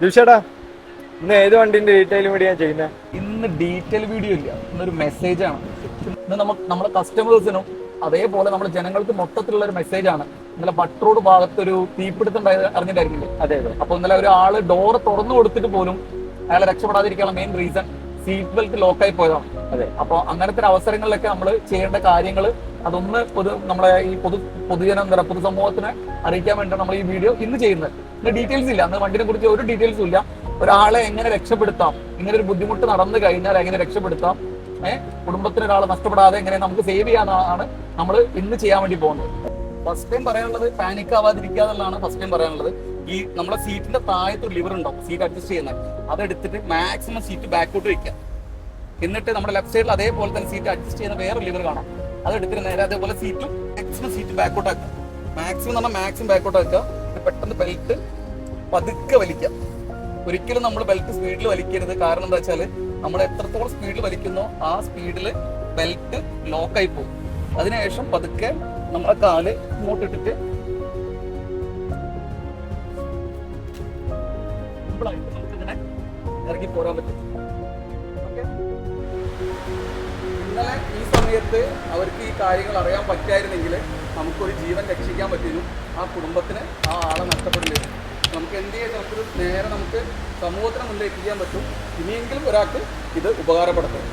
ദിൽഷേട്ടാ, ഇന്ന് ഏത് വണ്ടിന്റെ ഡീറ്റെയിൽ വീഡിയോ ചെയ്യുന്നത്? ഇന്ന് ഡീറ്റെയിൽ വീഡിയോ ഇല്ല, ഇന്നൊരു മെസ്സേജാണ്. ഇന്ന് നമ്മുടെ കസ്റ്റമേഴ്സിനും അതേപോലെ നമ്മുടെ ജനങ്ങൾക്ക് മൊത്തത്തിലുള്ള ഒരു മെസ്സേജാണ്. ഇന്നലെ ബട്ട് റോഡ് ഭാഗത്ത് ഒരു തീപിടുത്തം അറിഞ്ഞിട്ടായിരിക്കില്ലേ? അതെ അതെ. അപ്പൊ ഇന്നലെ ഒരാള് ഡോർ തുറന്നു കൊടുത്തിട്ട് പോലും അയാളെ രക്ഷപ്പെടാതിരിക്കാനുള്ള മെയിൻ റീസൺ സീറ്റ് ബെൽറ്റ് ലോക്കായി പോയതാണ്. അതെ. അപ്പോൾ അങ്ങനത്തെ അവസരങ്ങളിലൊക്കെ നമ്മൾ ചെയ്യേണ്ട കാര്യങ്ങൾ അതൊന്ന് നമ്മളെ ഈ പൊതുജനം എന്താ പറയുക, പൊതുസമൂഹത്തിനെ അറിയിക്കാൻ വേണ്ടിയാണ് നമ്മൾ ഈ വീഡിയോ ഇന്ന് ചെയ്യുന്നത്. ഇന്ന് ഡീറ്റെയിൽസ് ഇല്ല, അന്ന് വണ്ടിനെ കുറിച്ച് ഒരു ഡീറ്റെയിൽസും ഇല്ല. ഒരാളെ എങ്ങനെ രക്ഷപ്പെടുത്താം, ഇങ്ങനെ ഒരു ബുദ്ധിമുട്ട് നടന്നു കഴിഞ്ഞാൽ എങ്ങനെ രക്ഷപ്പെടുത്താം, കുടുംബത്തിന് ഒരാൾ നഷ്ടപ്പെടാതെ എങ്ങനെ നമുക്ക് സേവ് ചെയ്യാനാണ് നമ്മൾ ഇന്ന് ചെയ്യാൻ വേണ്ടി പോകുന്നത്. ഫസ്റ്റ് ടൈം പറയാനുള്ളത് പാനിക് ആവാതിരിക്കുക എന്നുള്ളതാണ് ഫസ്റ്റ് ടൈം പറയാനുള്ളത്. ഈ നമ്മുടെ സീറ്റിന്റെ താഴത്ത് ഒരു ലിവർ ഉണ്ടാവും, സീറ്റ് അഡ്ജസ്റ്റ് ചെയ്യുന്നത്. അതെടുത്തിട്ട് മാക്സിമം സീറ്റ് ബാക്കോട്ട് വെക്കുക. എന്നിട്ട് നമ്മുടെ ലെഫ്റ്റ് സൈഡിൽ അതേപോലെ തന്നെ സീറ്റ് അഡ്ജസ്റ്റ് ചെയ്യുന്ന വേറെ ലിവർ കാണാം, അതെടുത്തിട്ട് നേരെ അതേപോലെ സീറ്റും മാക്സിമം സീറ്റ് ബാക്കോട്ട് ആക്കുക. മാക്സിമം നമ്മൾ മാക്സിമം ബാക്കോട്ട് ആക്കുക. പെട്ടെന്ന് ബെൽറ്റ് പതുക്കെ വലിക്കുക. ഒരിക്കലും നമ്മൾ ബെൽറ്റ് സ്പീഡിൽ വലിക്കരുത്. കാരണം എന്താ വെച്ചാൽ നമ്മൾ എത്രത്തോളം സ്പീഡിൽ വലിക്കുന്നോ ആ സ്പീഡിൽ ബെൽറ്റ് ലോക്കായി പോകും. അതിനുശേഷം പതുക്കെ നമ്മളെ കാല് ഇങ്ങോട്ടിട്ടിട്ട് സിമ്പിളായിട്ട് നമുക്കിങ്ങനെ ഇറങ്ങി പോരാൻ പറ്റും. ഇന്നലെ ഈ സമയത്ത് അവർക്ക് ഈ കാര്യങ്ങൾ അറിയാൻ പറ്റായിരുന്നെങ്കിൽ നമുക്കൊരു ജീവൻ രക്ഷിക്കാൻ പറ്റിയിരുന്നു. ആ കുടുംബത്തിന് ആ ആളെ നഷ്ടപ്പെടില്ല. നമുക്ക് എന്ത് ചെയ്യാൻ നമുക്ക് നേരെ നമുക്ക് സമൂഹത്തിന് മുന്നിൽ എത്തിക്കാൻ പറ്റും. ഇനിയെങ്കിലും ഒരാൾക്ക് ഇത് ഉപകാരപ്പെടുത്തും.